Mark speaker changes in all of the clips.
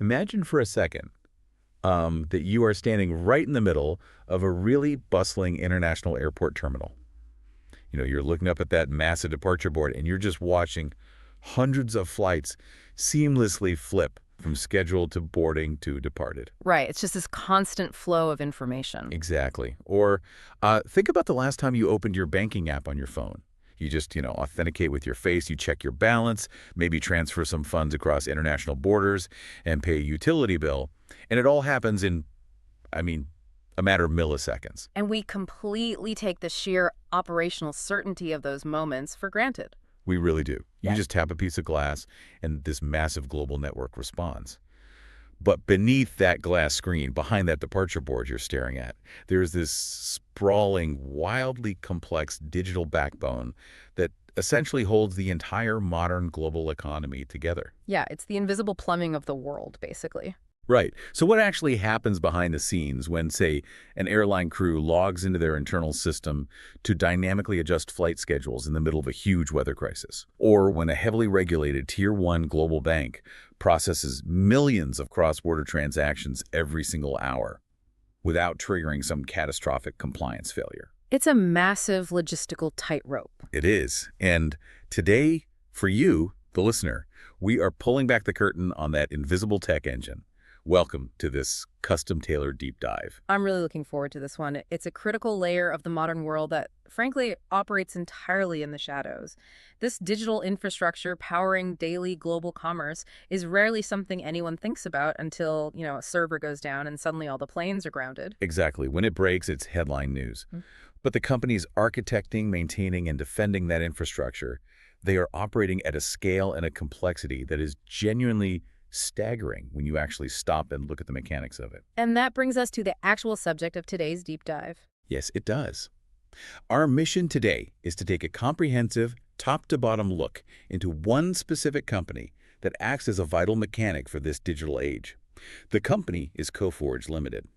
Speaker 1: Imagine for a second that you are standing right in the middle of a really bustling international airport terminal. You're looking up at that massive departure board and you're just watching hundreds of flights seamlessly flip from scheduled to boarding to departed.
Speaker 2: Right. It's just this constant flow of information.
Speaker 1: Exactly. Or think about the last time you opened your banking app on your phone. You just, authenticate with your face, you check your balance, maybe transfer some funds across international borders and pay a utility bill. And it all happens in, a matter of milliseconds.
Speaker 2: And we completely take the sheer operational certainty of those moments for granted.
Speaker 1: We really do. You
Speaker 2: Yeah.
Speaker 1: just tap a piece of glass and this massive global network responds. But beneath that glass screen, behind that departure board you're staring at, there's this sprawling, wildly complex digital backbone that essentially holds the entire modern global economy together.
Speaker 2: Yeah, it's the invisible plumbing of the world, basically.
Speaker 1: Right. So what actually happens behind the scenes when, say, an airline crew logs into their internal system to dynamically adjust flight schedules in the middle of a huge weather crisis? Or when a heavily regulated Tier 1 global bank processes millions of cross-border transactions every single hour without triggering some catastrophic compliance failure?
Speaker 2: It's a massive logistical tightrope.
Speaker 1: It is. And today, for you, the listener, we are pulling back the curtain on that invisible tech engine. Welcome to this custom-tailored deep dive.
Speaker 2: I'm really looking forward to this one. It's a critical layer of the modern world that, frankly, operates entirely in the shadows. This digital infrastructure powering daily global commerce is rarely something anyone thinks about until, a server goes down and suddenly all the planes are grounded.
Speaker 1: Exactly. When it breaks, it's headline news. But the companies architecting, maintaining, and defending that infrastructure, they are operating at a scale and a complexity that is genuinely staggering when you actually stop and look at the mechanics of it.
Speaker 2: And that brings us to the actual subject of today's deep dive.
Speaker 1: Yes, it does. Our mission today is to take a comprehensive, top-to-bottom look into one specific company that acts as a vital mechanic for this digital age. The company is Coforge Limited.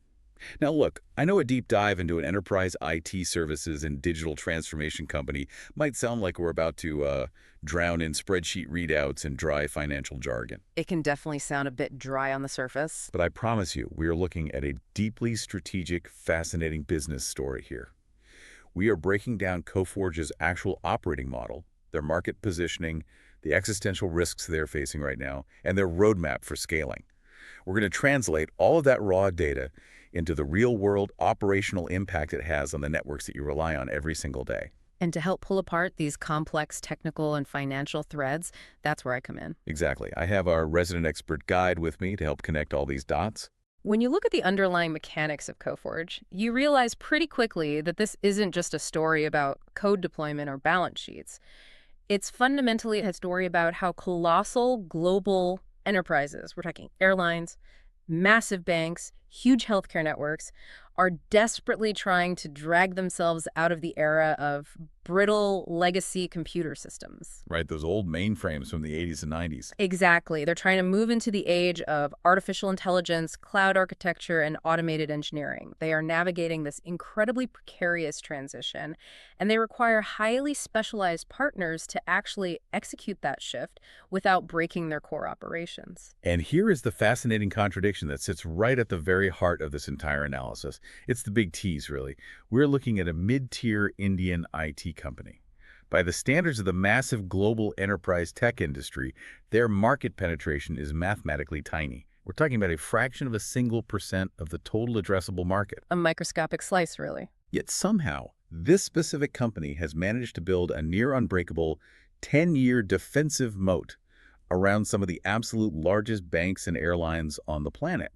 Speaker 1: Now look, I know a deep dive into an enterprise IT services and digital transformation company might sound like we're about to drown in spreadsheet readouts and dry financial jargon.
Speaker 2: It can definitely sound a bit dry on the surface.
Speaker 1: But I promise you, we are looking at a deeply strategic, fascinating business story here. We are breaking down Coforge's actual operating model, their market positioning, the existential risks they're facing right now, and their roadmap for scaling. We're going to translate all of that raw data into the real-world operational impact it has on the networks that you rely on every single day.
Speaker 2: And to help pull apart these complex technical and financial threads, that's where I come in.
Speaker 1: Exactly. I have our resident expert guide with me to help connect all these dots.
Speaker 2: When you look at the underlying mechanics of Coforge, you realize pretty quickly that this isn't just a story about code deployment or balance sheets. It's fundamentally a story about how colossal global enterprises, we're talking airlines, massive banks, huge healthcare networks, are desperately trying to drag themselves out of the era of brittle legacy computer systems.
Speaker 1: Right, those old mainframes from the 80s and 90s.
Speaker 2: Exactly. They're trying to move into the age of artificial intelligence, cloud architecture, and automated engineering. They are navigating this incredibly precarious transition, and they require highly specialized partners to actually execute that shift without breaking their core operations.
Speaker 1: And here is the fascinating contradiction that sits right at the very heart of this entire analysis. It's the big tease, really. We're looking at a mid-tier Indian IT company. By the standards of the massive global enterprise tech industry, their market penetration is mathematically tiny. We're talking about a fraction of a single % of the total addressable market.
Speaker 2: A microscopic slice, really.
Speaker 1: Yet somehow, this specific company has managed to build a near-unbreakable 10-year defensive moat around some of the absolute largest banks and airlines on the planet.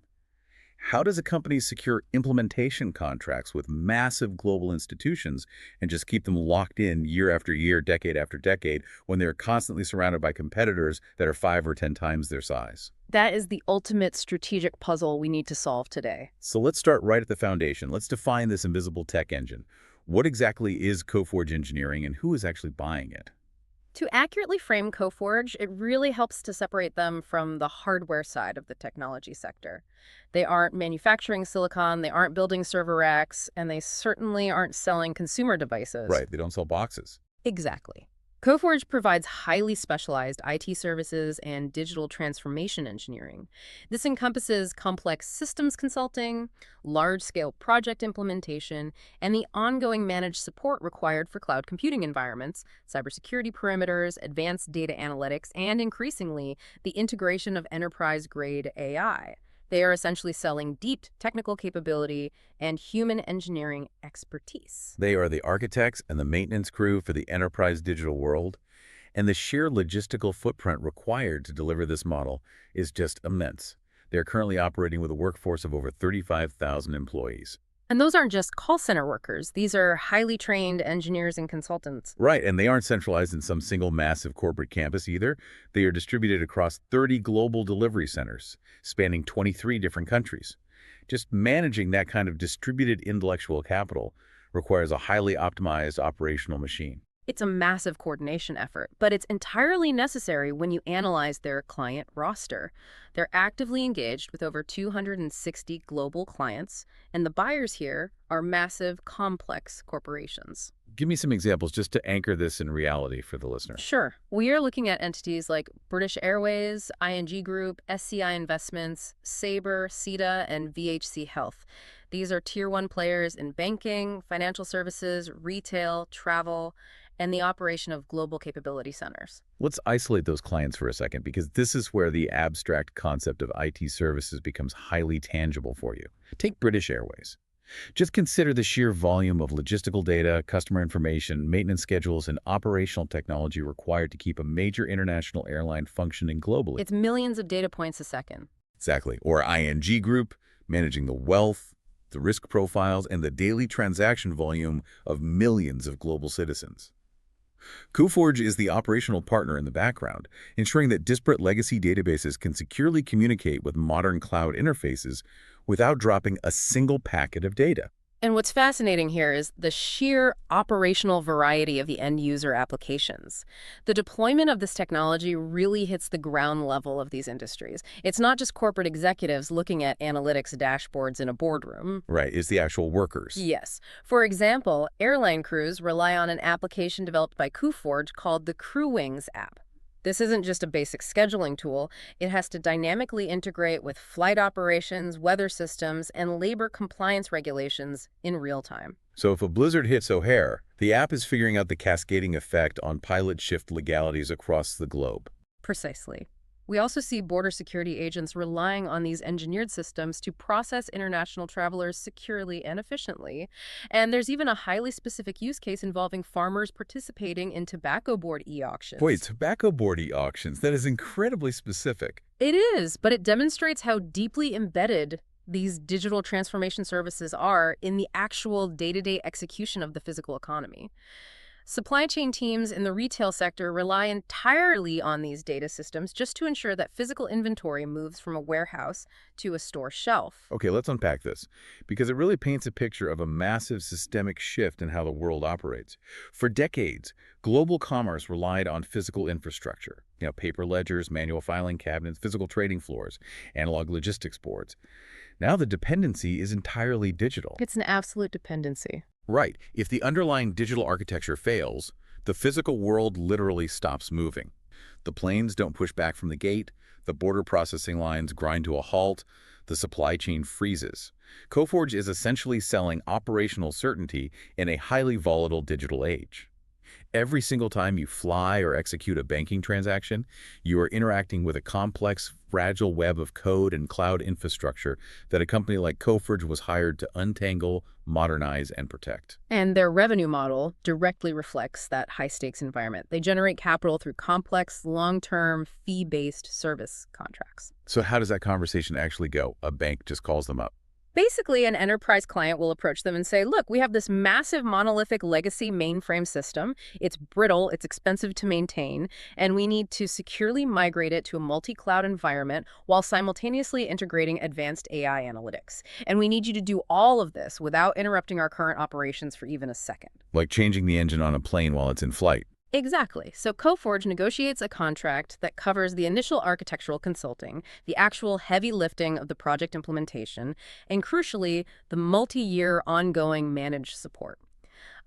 Speaker 1: How does a company secure implementation contracts with massive global institutions and just keep them locked in year after year, decade after decade, when they're constantly surrounded by competitors that are 5 or 10 times their size?
Speaker 2: That is the ultimate strategic puzzle we need to solve today.
Speaker 1: So let's start right at the foundation. Let's define this invisible tech engine. What exactly is Coforge Engineering and who is actually buying it?
Speaker 2: To accurately frame Coforge, it really helps to separate them from the hardware side of the technology sector. They aren't manufacturing silicon, they aren't building server racks, and they certainly aren't selling consumer devices.
Speaker 1: Right, they don't sell boxes.
Speaker 2: Exactly. Coforge provides highly specialized IT services and digital transformation engineering. This encompasses complex systems consulting, large-scale project implementation, and the ongoing managed support required for cloud computing environments, cybersecurity perimeters, advanced data analytics, and increasingly, the integration of enterprise-grade AI. They are essentially selling deep technical capability and human engineering expertise.
Speaker 1: They are the architects and the maintenance crew for the enterprise digital world, and the sheer logistical footprint required to deliver this model is just immense. They're currently operating with a workforce of over 35,000 employees.
Speaker 2: And those aren't just call center workers. These are highly trained engineers and consultants.
Speaker 1: Right, and they aren't centralized in some single massive corporate campus either. They are distributed across 30 global delivery centers, spanning 23 different countries. Just managing that kind of distributed intellectual capital requires a highly optimized operational machine.
Speaker 2: It's a massive coordination effort, but it's entirely necessary when you analyze their client roster. They're actively engaged with over 260 global clients, and the buyers here are massive, complex corporations.
Speaker 1: Give me some examples just to anchor this in reality for the listener.
Speaker 2: Sure. We are looking at entities like British Airways, ING Group, SCI Investments, Sabre, SETA, and VHC Health. These are Tier 1 players in banking, financial services, retail, travel, and the operation of global capability centers.
Speaker 1: Let's isolate those clients for a second, because this is where the abstract concept of IT services becomes highly tangible for you. Take British Airways. Just consider the sheer volume of logistical data, customer information, maintenance schedules, and operational technology required to keep a major international airline functioning globally.
Speaker 2: It's millions of data points a second.
Speaker 1: Exactly. Or ING Group, managing the wealth, the risk profiles, and the daily transaction volume of millions of global citizens. Coforge is the operational partner in the background, ensuring that disparate legacy databases can securely communicate with modern cloud interfaces without dropping a single packet of data.
Speaker 2: And what's fascinating here is the sheer operational variety of the end-user applications. The deployment of this technology really hits the ground level of these industries. It's not just corporate executives looking at analytics dashboards in a boardroom.
Speaker 1: Right, it's the actual workers.
Speaker 2: Yes. For example, airline crews rely on an application developed by Coforge called the CrewWings app. This isn't just a basic scheduling tool. It has to dynamically integrate with flight operations, weather systems, and labor compliance regulations in real time.
Speaker 1: So if a blizzard hits O'Hare, the app is figuring out the cascading effect on pilot shift legalities across the globe.
Speaker 2: Precisely. We also see border security agents relying on these engineered systems to process international travelers securely and efficiently. And there's even a highly specific use case involving farmers participating in tobacco board e-auctions.
Speaker 1: Wait, tobacco board e-auctions, that is incredibly specific.
Speaker 2: It is, but it demonstrates how deeply embedded these digital transformation services are in the actual day-to-day execution of the physical economy. Supply chain teams in the retail sector rely entirely on these data systems just to ensure that physical inventory moves from a warehouse to a store shelf.
Speaker 1: Okay, let's unpack this, because it really paints a picture of a massive systemic shift in how the world operates. For decades, global commerce relied on physical infrastructure, paper ledgers, manual filing cabinets, physical trading floors, analog logistics boards. Now the dependency is entirely digital.
Speaker 2: It's an absolute dependency.
Speaker 1: Right. If the underlying digital architecture fails, the physical world literally stops moving. The planes don't push back from the gate, the border processing lines grind to a halt, the supply chain freezes. Coforge is essentially selling operational certainty in a highly volatile digital age. Every single time you fly or execute a banking transaction, you are interacting with a complex, fragile web of code and cloud infrastructure that a company like Coforge was hired to untangle, modernize, and protect.
Speaker 2: And their revenue model directly reflects that high-stakes environment. They generate capital through complex, long-term, fee-based service contracts.
Speaker 1: So how does that conversation actually go? A bank just calls them up.
Speaker 2: Basically, an enterprise client will approach them and say, look, we have this massive monolithic legacy mainframe system. It's brittle, it's expensive to maintain, and we need to securely migrate it to a multi-cloud environment while simultaneously integrating advanced AI analytics. And we need you to do all of this without interrupting our current operations for even a second.
Speaker 1: Like changing the engine on a plane while it's in flight.
Speaker 2: Exactly. So Coforge negotiates a contract that covers the initial architectural consulting, the actual heavy lifting of the project implementation, and crucially, the multi-year ongoing managed support.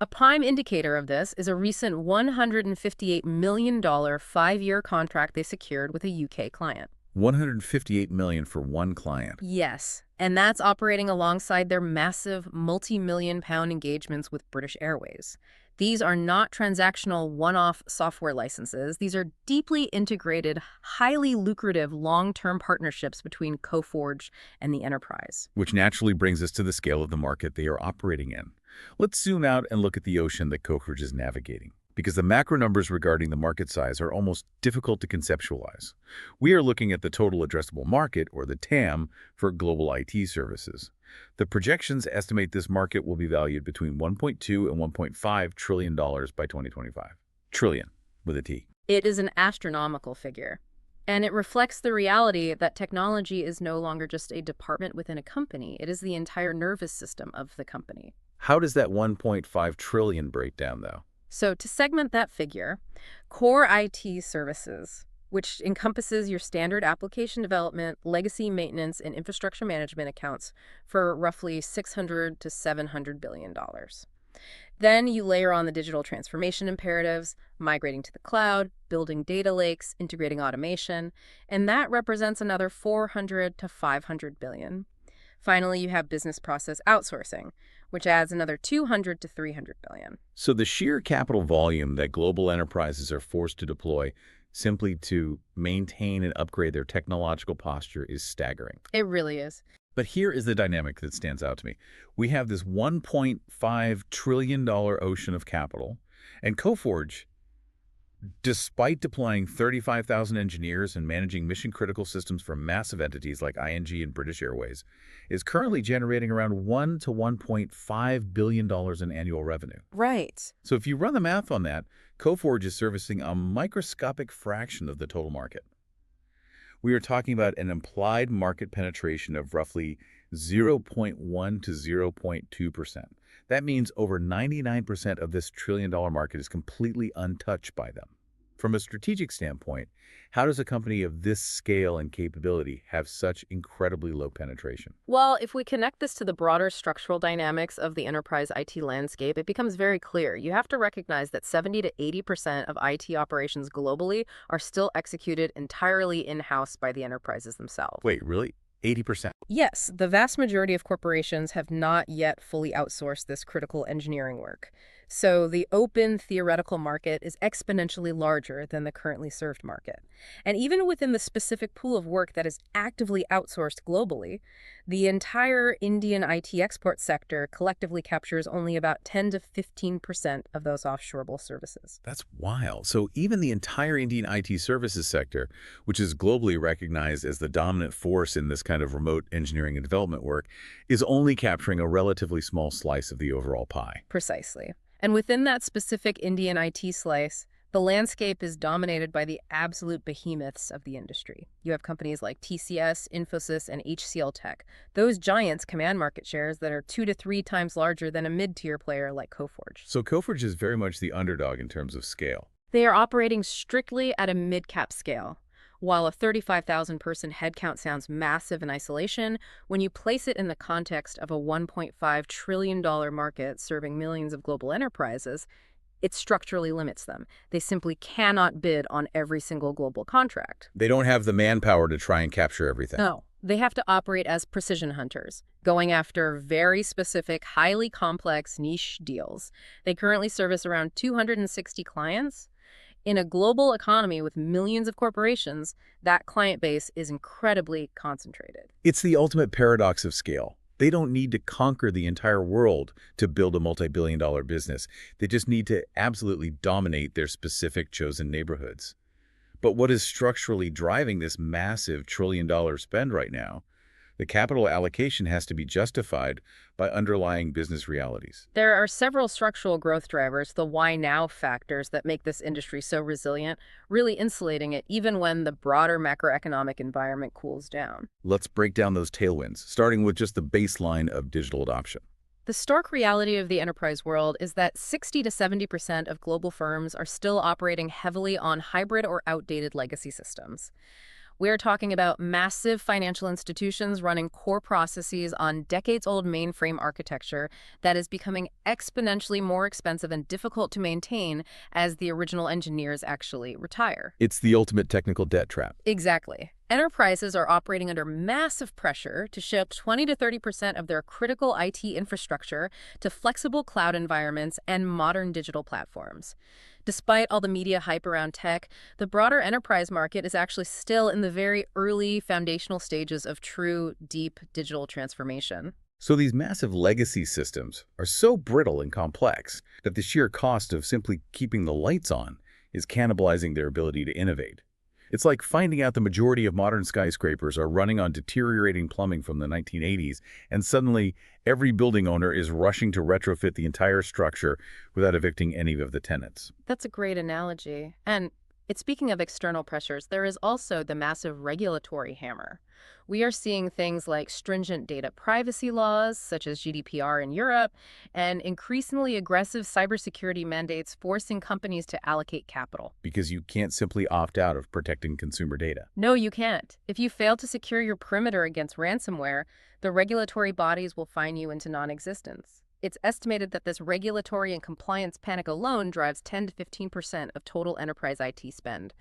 Speaker 2: A prime indicator of this is a recent $158 million 5-year contract they secured with a UK client.
Speaker 1: $158 million for one client.
Speaker 2: Yes, and that's operating alongside their massive multi-million-pound engagements with British Airways. These are not transactional one-off software licenses. These are deeply integrated, highly lucrative long-term partnerships between Coforge and the enterprise.
Speaker 1: Which naturally brings us to the scale of the market they are operating in. Let's zoom out and look at the ocean that Coforge is navigating, because the macro numbers regarding the market size are almost difficult to conceptualize. We are looking at the total addressable market, or the TAM, for global IT services. The projections estimate this market will be valued between $1.2 and $1.5 trillion by 2025. Trillion, with a T.
Speaker 2: It is an astronomical figure. And it reflects the reality that technology is no longer just a department within a company. It is the entire nervous system of the company.
Speaker 1: How does that 1.5 trillion break down, though?
Speaker 2: So to segment that figure, core IT services, which encompasses your standard application development, legacy maintenance, and infrastructure management, accounts for roughly $600 to $700 billion. Then you layer on the digital transformation imperatives, migrating to the cloud, building data lakes, integrating automation, and that represents another $400 to $500 billion. Finally, you have business process outsourcing, which adds another $200 to $300 billion.
Speaker 1: So the sheer capital volume that global enterprises are forced to deploy simply to maintain and upgrade their technological posture is staggering.
Speaker 2: It really is.
Speaker 1: But here is the dynamic that stands out to me. We have this $1.5 trillion ocean of capital, and Coforge, despite deploying 35,000 engineers and managing mission-critical systems for massive entities like ING and British Airways, is currently generating around $1 to $1.5 billion in annual revenue.
Speaker 2: Right.
Speaker 1: So if you run the math on that, Coforge is servicing a microscopic fraction of the total market. We are talking about an implied market penetration of roughly 0.1 to 0.2%. That means over 99% of this trillion-dollar market is completely untouched by them. From a strategic standpoint, how does a company of this scale and capability have such incredibly low penetration?
Speaker 2: Well, if we connect this to the broader structural dynamics of the enterprise IT landscape, it becomes very clear. You have to recognize that 70 to 80% of IT operations globally are still executed entirely in-house by the enterprises themselves.
Speaker 1: Wait, really? 80%?
Speaker 2: Yes, the vast majority of corporations have not yet fully outsourced this critical engineering work. So the open theoretical market is exponentially larger than the currently served market. And even within the specific pool of work that is actively outsourced globally, the entire Indian IT export sector collectively captures only about 10 to 15% of those offshoreable services.
Speaker 1: That's wild. So even the entire Indian IT services sector, which is globally recognized as the dominant force in this kind of remote engineering and development work, is only capturing a relatively small slice of the overall pie.
Speaker 2: Precisely. And within that specific Indian IT slice, the landscape is dominated by the absolute behemoths of the industry. You have companies like TCS, Infosys, and HCL Tech. Those giants command market shares that are 2 to 3 times larger than a mid-tier player like Coforge.
Speaker 1: So Coforge is very much the underdog in terms of scale.
Speaker 2: They are operating strictly at a mid-cap scale. While a 35,000-person headcount sounds massive in isolation, when you place it in the context of a $1.5 trillion market serving millions of global enterprises, it structurally limits them. They simply cannot bid on every single global contract.
Speaker 1: They don't have the manpower to try and capture everything.
Speaker 2: No. They have to operate as precision hunters, going after very specific, highly complex niche deals. They currently service around 260 clients. In a global economy with millions of corporations, that client base is incredibly concentrated.
Speaker 1: It's the ultimate paradox of scale. They don't need to conquer the entire world to build a multi-billion-dollar business. They just need to absolutely dominate their specific chosen neighborhoods. But what is structurally driving this massive trillion-dollar spend right now? The capital allocation has to be justified by underlying business realities.
Speaker 2: There are several structural growth drivers, the why now factors that make this industry so resilient, really insulating it even when the broader macroeconomic environment cools down.
Speaker 1: Let's break down those tailwinds, starting with just the baseline of digital adoption.
Speaker 2: The stark reality of the enterprise world is that 60 to 70% of global firms are still operating heavily on hybrid or outdated legacy systems. We're talking about massive financial institutions running core processes on decades-old mainframe architecture that is becoming exponentially more expensive and difficult to maintain as the original engineers actually retire.
Speaker 1: It's the ultimate technical debt trap.
Speaker 2: Exactly. Enterprises are operating under massive pressure to shift 20 to 30% of their critical IT infrastructure to flexible cloud environments and modern digital platforms. Despite all the media hype around tech, the broader enterprise market is actually still in the very early foundational stages of true, deep digital transformation.
Speaker 1: So these massive legacy systems are so brittle and complex that the sheer cost of simply keeping the lights on is cannibalizing their ability to innovate. It's like finding out the majority of modern skyscrapers are running on deteriorating plumbing from the 1980s, and suddenly every building owner is rushing to retrofit the entire structure without evicting any of the tenants.
Speaker 2: That's a great analogy. And speaking of external pressures, there is also the massive regulatory hammer. We are seeing things like stringent data privacy laws, such as GDPR in Europe, and increasingly aggressive cybersecurity mandates forcing companies to allocate capital.
Speaker 1: Because you can't simply opt out of protecting consumer data.
Speaker 2: No, you can't. If you fail to secure your perimeter against ransomware, the regulatory bodies will fine you into non-existence. It's estimated that this regulatory and compliance panic alone drives 10 to 15% of total enterprise IT spend.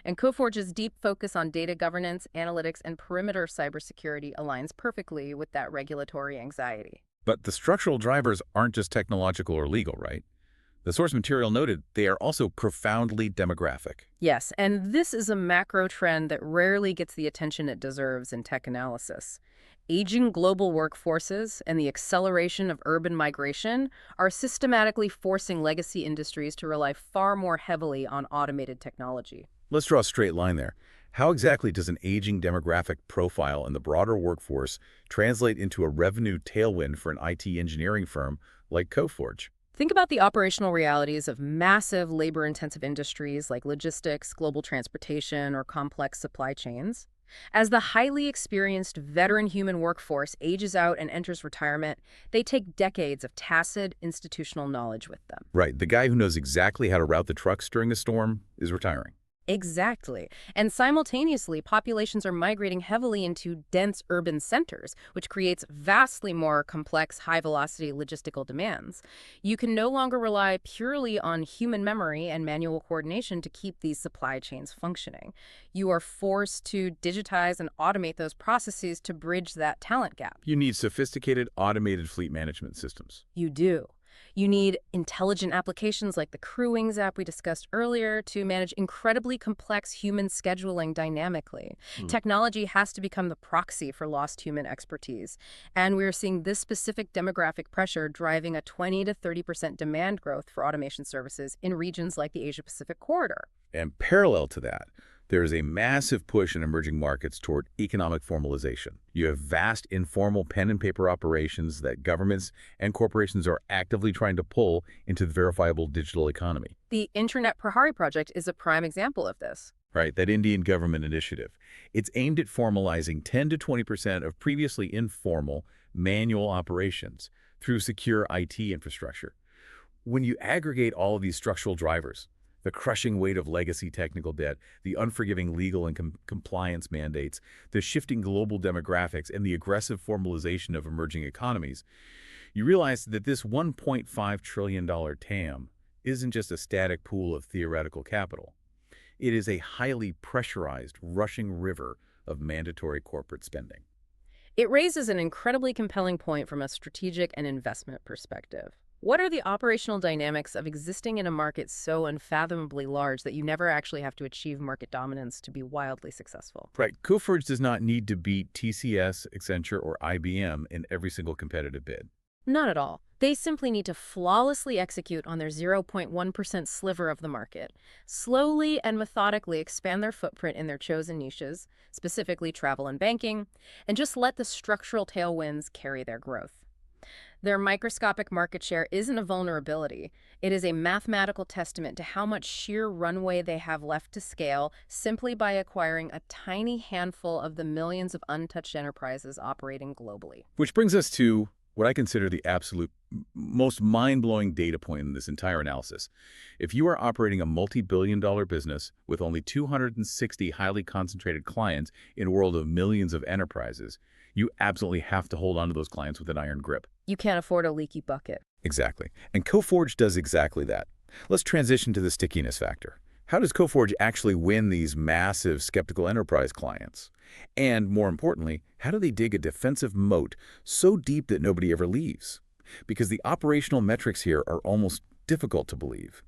Speaker 2: And Coforge's deep focus on data governance, analytics, and perimeter cybersecurity aligns perfectly with that regulatory anxiety.
Speaker 1: But the structural drivers aren't just technological or legal, right? The source material noted they are also profoundly demographic.
Speaker 2: Yes, and this is a macro trend that rarely gets the attention it deserves in tech analysis. Aging global workforces and the acceleration of urban migration are systematically forcing legacy industries to rely far more heavily on automated technology.
Speaker 1: Let's draw a straight line there. How exactly does an aging demographic profile in the broader workforce translate into a revenue tailwind for an IT engineering firm like Coforge?
Speaker 2: Think about the operational realities of massive labor-intensive industries like logistics, global transportation, or complex supply chains. As the highly experienced veteran human workforce ages out and enters retirement, they take decades of tacit institutional knowledge with them.
Speaker 1: Right, the guy who knows exactly how to route the trucks during a storm is retiring.
Speaker 2: Exactly. And simultaneously, populations are migrating heavily into dense urban centers, which creates vastly more complex, high-velocity logistical demands. You can no longer rely purely on human memory and manual coordination to keep these supply chains functioning. You are forced to digitize and automate those processes to bridge that talent gap.
Speaker 1: You need sophisticated automated fleet management systems.
Speaker 2: You do. You need intelligent applications like the Crewings app we discussed earlier to manage incredibly complex human scheduling dynamically. Technology has to become the proxy for lost human expertise. And we're seeing this specific demographic pressure driving a 20 to 30% demand growth for automation services in regions like the Asia-Pacific corridor.
Speaker 1: And parallel to that, there is a massive push in emerging markets toward economic formalization. You have vast informal pen and paper operations that governments and corporations are actively trying to pull into the verifiable digital economy.
Speaker 2: The Internet Prahari project is a prime example of this.
Speaker 1: Right, that Indian government initiative. It's aimed at formalizing 10 to 20% of previously informal manual operations through secure IT infrastructure. When you aggregate all of these structural drivers, the crushing weight of legacy technical debt, the unforgiving legal and compliance mandates, the shifting global demographics, and the aggressive formalization of emerging economies, you realize that this $1.5 trillion TAM isn't just a static pool of theoretical capital. It is a highly pressurized, rushing river of mandatory corporate spending.
Speaker 2: It raises an incredibly compelling point from a strategic and investment perspective. What are the operational dynamics of existing in a market so unfathomably large that you never actually have to achieve market dominance to be wildly successful?
Speaker 1: Right. Coforge does not need to beat TCS, Accenture, or IBM in every single competitive bid.
Speaker 2: Not at all. They simply need to flawlessly execute on their 0.1% sliver of the market, slowly and methodically expand their footprint in their chosen niches, specifically travel and banking, and just let the structural tailwinds carry their growth. Their microscopic market share isn't a vulnerability. It is a mathematical testament to how much sheer runway they have left to scale simply by acquiring a tiny handful of the millions of untouched enterprises operating globally.
Speaker 1: Which brings us to what I consider the absolute most mind-blowing data point in this entire analysis. If you are operating a multi-billion-dollar business with only 260 highly concentrated clients in a world of millions of enterprises, you absolutely have to hold on to those clients with an iron grip.
Speaker 2: You can't afford a leaky bucket.
Speaker 1: Exactly. And Coforge does exactly that. Let's transition to the stickiness factor. How does Coforge actually win these massive skeptical enterprise clients? And more importantly, how do they dig a defensive moat so deep that nobody ever leaves? Because the operational metrics here are almost difficult to believe.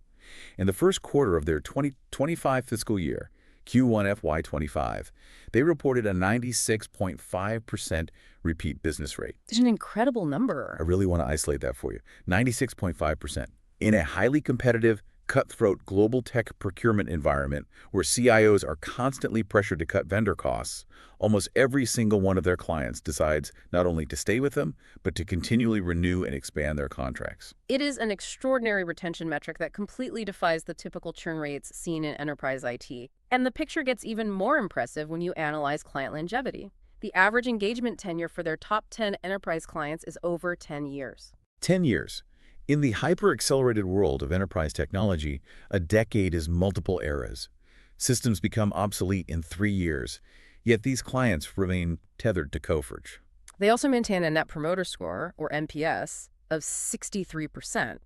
Speaker 1: In the first quarter of their 2025 fiscal year, Q1 FY25, they reported a 96.5% repeat business rate.
Speaker 2: It's an incredible
Speaker 1: I
Speaker 2: number.
Speaker 1: really want to isolate that for you. 96.5%. In a highly competitive, cutthroat global tech procurement environment where CIOs are constantly pressured to cut vendor costs, almost every single one of their clients decides not only to stay with them, but to continually renew and expand their contracts.
Speaker 2: It is an extraordinary retention metric that completely defies the typical churn rates seen in enterprise IT. And the picture gets even more impressive when you analyze client longevity. The average engagement tenure for their top 10 enterprise clients is over 10 years.
Speaker 1: 10 years. In the hyper-accelerated world of enterprise technology, a decade is multiple eras. Systems become obsolete in 3 years, yet these clients remain tethered to Coforge.
Speaker 2: They also maintain a Net Promoter Score, or NPS, of 63%,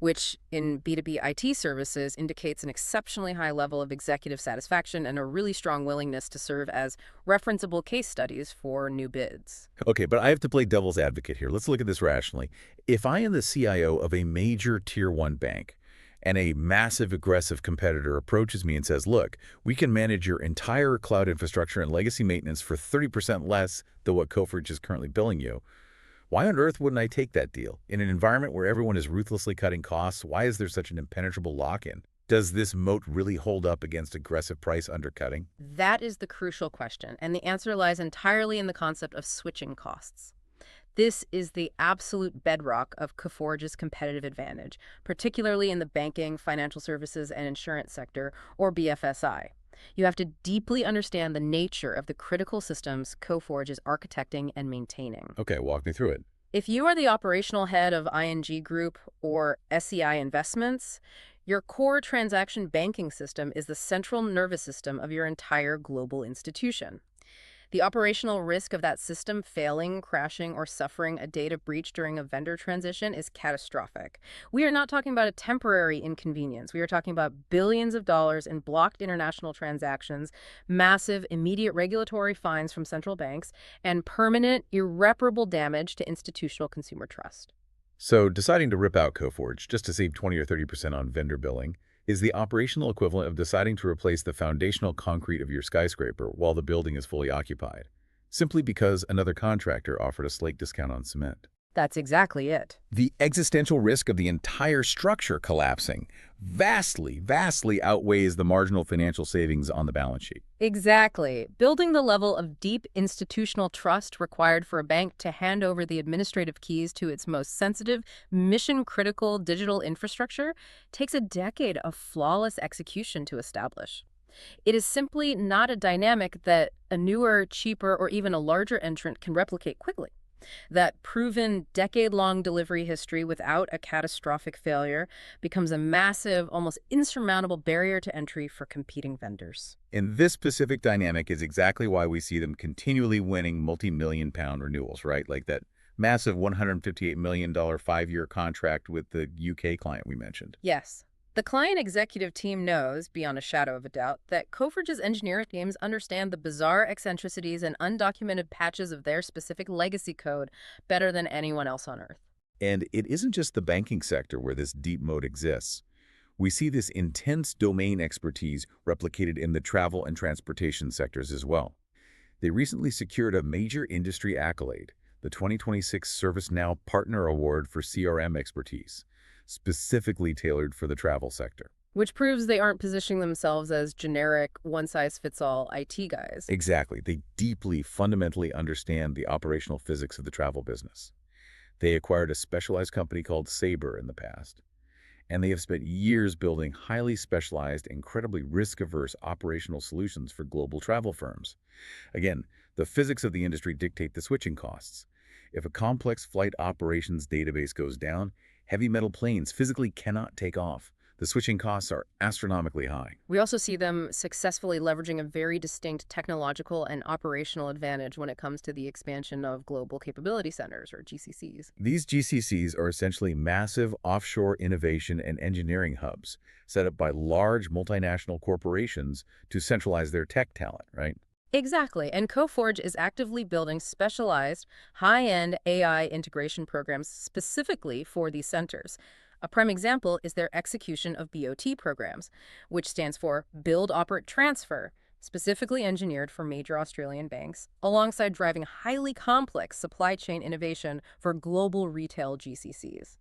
Speaker 2: which in B2B IT services indicates an exceptionally high level of executive satisfaction and a really strong willingness to serve as referenceable case studies for new bids.
Speaker 1: Okay, but I have to play devil's advocate here. Let's look at this rationally. If I am the CIO of a major Tier 1 bank and a massive aggressive competitor approaches me and says, look, we can manage your entire cloud infrastructure and legacy maintenance for 30% less than what Coforge is currently billing you, why on earth wouldn't I take that deal? In an environment where everyone is ruthlessly cutting costs, why is there such an impenetrable lock-in? Does this moat really hold up against aggressive price undercutting?
Speaker 2: That is the crucial question, and the answer lies entirely in the concept of switching costs. This is the absolute bedrock of Coforge's competitive advantage, particularly in the banking, financial services, and insurance sector, or BFSI. You have to deeply understand the nature of the critical systems Coforge is architecting and maintaining.
Speaker 1: Okay, walk me through it.
Speaker 2: If you are the operational head of ING Group or SEI Investments, your core transaction banking system is the central nervous system of your entire global institution. The operational risk of that system failing, crashing, or suffering a data breach during a vendor transition is catastrophic. We are not talking about a temporary inconvenience. We are talking about billions of dollars in blocked international transactions, massive immediate regulatory fines from central banks, and permanent, irreparable damage to institutional consumer trust.
Speaker 1: So deciding to rip out Coforge just to save 20 or 30% on vendor billing is the operational equivalent of deciding to replace the foundational concrete of your skyscraper while the building is fully occupied, simply because another contractor offered a slight discount on cement.
Speaker 2: That's exactly it.
Speaker 1: The existential risk of the entire structure collapsing vastly outweighs the marginal financial savings on the balance sheet.
Speaker 2: Exactly. Building the level of deep institutional trust required for a bank to hand over the administrative keys to its most sensitive, mission-critical digital infrastructure takes a decade of flawless execution to establish. It is simply not a dynamic that a newer, cheaper, or even a larger entrant can replicate quickly. That proven decade-long delivery history without a catastrophic failure becomes a massive, almost insurmountable barrier to entry for competing vendors.
Speaker 1: And this specific dynamic is exactly why we see them continually winning multi-million-pound renewals, right? Like that massive $158 million 5-year contract with the UK client we mentioned.
Speaker 2: Yes. The client executive team knows, beyond a shadow of a doubt, that Coforge's engineering teams understand the bizarre eccentricities and undocumented patches of their specific legacy code better than anyone else on Earth.
Speaker 1: And it isn't just the banking sector where this deep moat exists. We see this intense domain expertise replicated in the travel and transportation sectors as well. They recently secured a major industry accolade, the 2026 ServiceNow Partner Award for CRM expertise, specifically tailored for the travel sector.
Speaker 2: Which proves they aren't positioning themselves as generic, one-size-fits-all IT guys.
Speaker 1: Exactly. They deeply, fundamentally understand the operational physics of the travel business. They acquired a specialized company called Sabre in the past, and they have spent years building highly specialized, incredibly risk-averse operational solutions for global travel firms. Again, the physics of the industry dictate the switching costs. If a complex flight operations database goes down, heavy metal planes physically cannot take off. The switching costs are astronomically high.
Speaker 2: We also see them successfully leveraging a very distinct technological and operational advantage when it comes to the expansion of global capability centers, or GCCs.
Speaker 1: These GCCs are essentially massive offshore innovation and engineering hubs set up by large multinational corporations to centralize their tech talent, right?
Speaker 2: Exactly, and Coforge is actively building specialized, high-end AI integration programs specifically for these centers. A prime example is their execution of BOT programs, which stands for Build, Operate, Transfer, specifically engineered for major Australian banks, alongside driving highly complex supply chain innovation for global retail GCCs.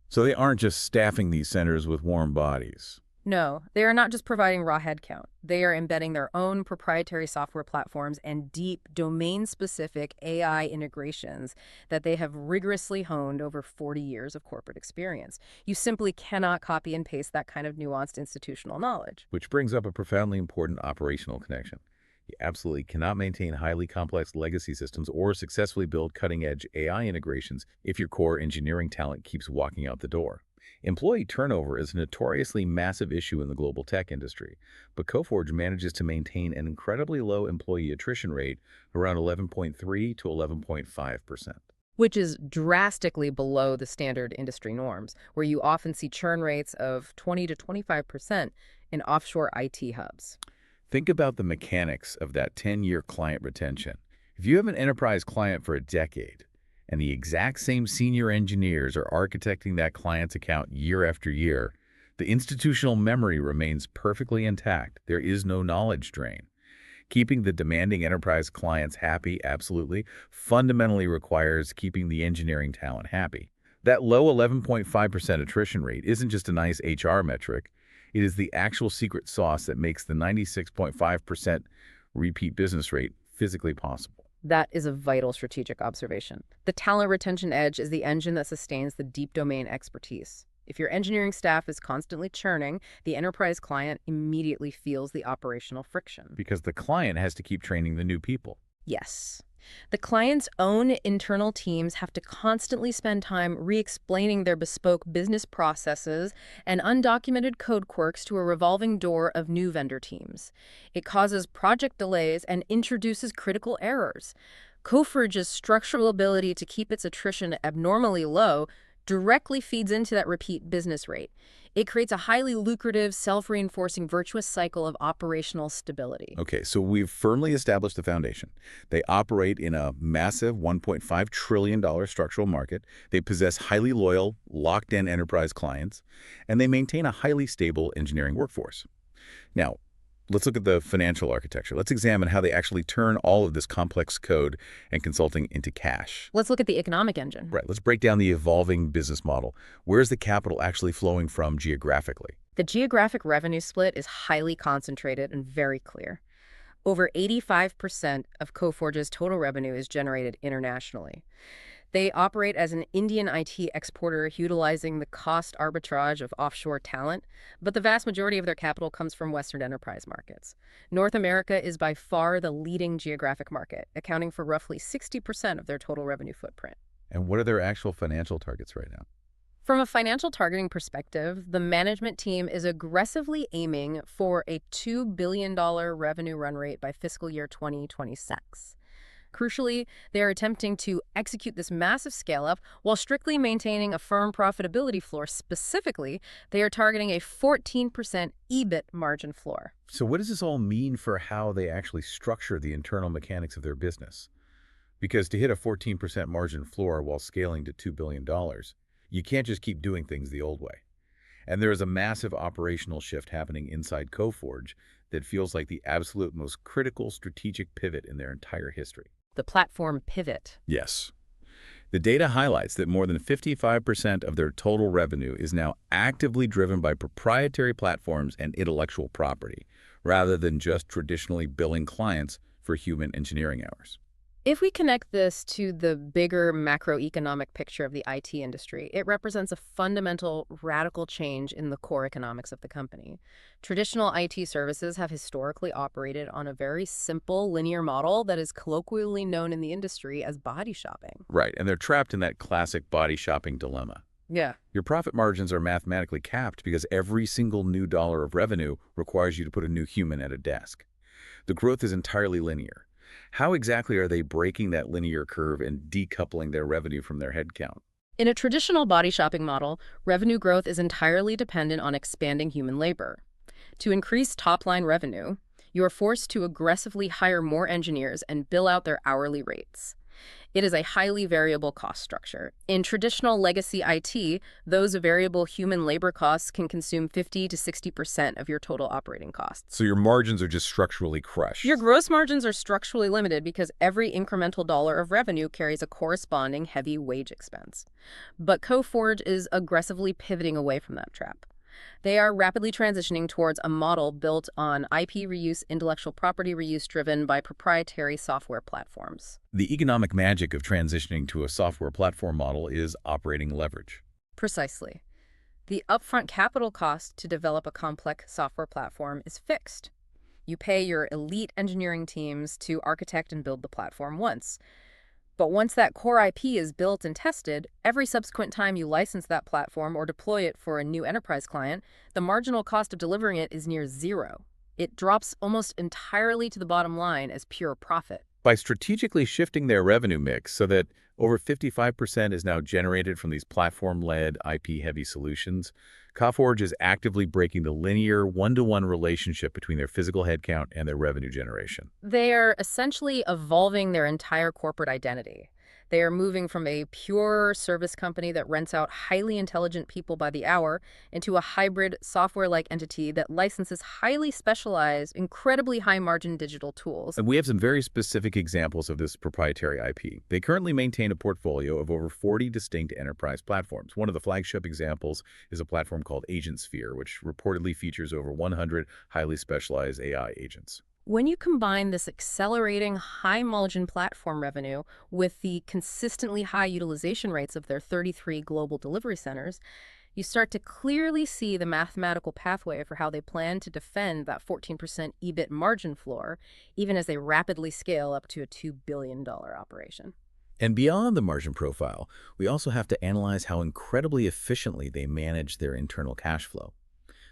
Speaker 1: So they aren't just staffing these centers with warm bodies.
Speaker 2: No, they are not just providing raw headcount. They are embedding their own proprietary software platforms and deep, domain-specific AI integrations that they have rigorously honed over 40 years of corporate experience. You simply cannot copy and paste that kind of nuanced institutional knowledge.
Speaker 1: Which brings up a profoundly important operational connection. You absolutely cannot maintain highly complex legacy systems or successfully build cutting-edge AI integrations if your core engineering talent keeps walking out the door. Employee turnover is a notoriously massive issue in the global tech industry, but Coforge manages to maintain an incredibly low employee attrition rate around 11.3 to 11.5%.
Speaker 2: Which is drastically below the standard industry norms, where you often see churn rates of 20 to 25% in offshore IT hubs.
Speaker 1: Think about the mechanics of that 10-year client retention. If you have an enterprise client for a decade, and the exact same senior engineers are architecting that client's account year after year, the institutional memory remains perfectly intact. There is no knowledge drain. Keeping the demanding enterprise clients happy, absolutely, fundamentally requires keeping the engineering talent happy. That low 11.5% attrition rate isn't just a nice HR metric. It is the actual secret sauce that makes the 96.5% repeat business rate physically possible.
Speaker 2: That is a vital strategic observation. The talent retention edge is the engine that sustains the deep domain expertise. If your engineering staff is constantly churning, the enterprise client immediately feels the operational friction.
Speaker 1: Because the client has to keep training the new people.
Speaker 2: Yes. The client's own internal teams have to constantly spend time re-explaining their bespoke business processes and undocumented code quirks to a revolving door of new vendor teams. It causes project delays and introduces critical errors. Coforge's structural ability to keep its attrition abnormally low directly feeds into that repeat business rate. It creates a highly lucrative, self-reinforcing virtuous cycle of operational stability.
Speaker 1: Okay, so we've firmly established the foundation. They operate in a massive $1.5 trillion structural market. They possess highly loyal, locked-in enterprise clients, and they maintain a highly stable engineering workforce. Now, let's look at the financial architecture. Let's examine how they actually turn all of this complex code and consulting into cash.
Speaker 2: Let's look at the economic engine.
Speaker 1: Right, let's break down the evolving business model. Where's the capital actually flowing from geographically?
Speaker 2: The geographic revenue split is highly concentrated and very clear. Over 85% of Coforge's total revenue is generated internationally. They operate as an Indian IT exporter utilizing the cost arbitrage of offshore talent, but the vast majority of their capital comes from Western enterprise markets. North America is by far the leading geographic market, accounting for roughly 60% of their total revenue footprint.
Speaker 1: And what are their actual financial targets right now?
Speaker 2: From a financial targeting perspective, the management team is aggressively aiming for a $2 billion revenue run rate by fiscal year 2026. Crucially, they are attempting to execute this massive scale-up while strictly maintaining a firm profitability floor. Specifically, they are targeting a 14% EBIT margin floor.
Speaker 1: So what does this all mean for how they actually structure the internal mechanics of their business? Because to hit a 14% margin floor while scaling to $2 billion, you can't just keep doing things the old way. And there is a massive operational shift happening inside Coforge that feels like the absolute most critical strategic pivot in their entire history.
Speaker 2: The platform pivot.
Speaker 1: Yes. The data highlights that more than 55% of their total revenue is now actively driven by proprietary platforms and intellectual property, rather than just traditionally billing clients for human engineering hours.
Speaker 2: If we connect this to the bigger macroeconomic picture of the IT industry, it represents a fundamental, radical change in the core economics of the company. Traditional IT services have historically operated on a very simple, linear model that is colloquially known in the industry as body shopping.
Speaker 1: Right, and they're trapped in that classic body shopping dilemma.
Speaker 2: Yeah.
Speaker 1: Your profit margins are mathematically capped because every single new dollar of revenue requires you to put a new human at a desk. The growth is entirely linear. How exactly are they breaking that linear curve and decoupling their revenue from their headcount?
Speaker 2: In a traditional body shopping model, revenue growth is entirely dependent on expanding human labor. To increase top-line revenue, you are forced to aggressively hire more engineers and bill out their hourly rates. It is a highly variable cost structure. In traditional legacy IT, those variable human labor costs can consume 50 to 60% of your total operating costs.
Speaker 1: So your margins are just structurally crushed.
Speaker 2: Your gross margins are structurally limited because every incremental dollar of revenue carries a corresponding heavy wage expense. But Coforge is aggressively pivoting away from that trap. They are rapidly transitioning towards a model built on IP reuse, intellectual property reuse driven by proprietary software platforms.
Speaker 1: The economic magic of transitioning to a software platform model is operating leverage.
Speaker 2: Precisely. The upfront capital cost to develop a complex software platform is fixed. You pay your elite engineering teams to architect and build the platform once. But once that core IP is built and tested, every subsequent time you license that platform or deploy it for a new enterprise client, the marginal cost of delivering it is near zero. It drops almost entirely to the bottom line as pure profit.
Speaker 1: By strategically shifting their revenue mix so that over 55% is now generated from these platform-led, IP-heavy solutions, Coforge is actively breaking the linear one-to-one relationship between their physical headcount and their revenue generation.
Speaker 2: They are essentially evolving their entire corporate identity. They are moving from a pure service company that rents out highly intelligent people by the hour into a hybrid software-like entity that licenses highly specialized, incredibly high-margin digital tools.
Speaker 1: And we have some very specific examples of this proprietary IP. They currently maintain a portfolio of over 40 distinct enterprise platforms. One of the flagship examples is a platform called AgentSphere, which reportedly features over 100 highly specialized AI agents.
Speaker 2: When you combine this accelerating high-margin platform revenue with the consistently high utilization rates of their 33 global delivery centers, you start to clearly see the mathematical pathway for how they plan to defend that 14% EBIT margin floor, even as they rapidly scale up to a $2 billion operation.
Speaker 1: And beyond the margin profile, we also have to analyze how incredibly efficiently they manage their internal cash flow.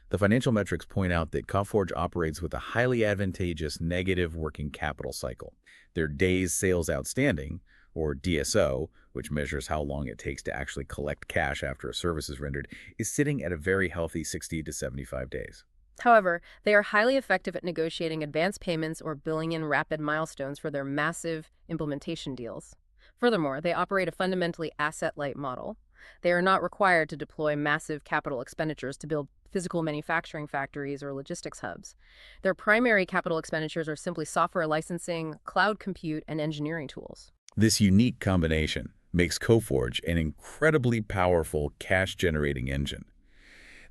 Speaker 1: The financial metrics point out that Coforge operates with a highly advantageous negative working capital cycle. Their days sales outstanding, or DSO, which measures how long it takes to actually collect cash after a service is rendered, is sitting at a very healthy 60 to 75 days.
Speaker 2: However, they are highly effective at negotiating advance payments or billing in rapid milestones for their massive implementation deals. Furthermore, they operate a fundamentally asset-light model. They are not required to deploy massive capital expenditures to build physical manufacturing factories or logistics hubs. Their primary capital expenditures are simply software licensing, cloud compute, and engineering tools.
Speaker 1: This unique combination makes Coforge an incredibly powerful cash-generating engine.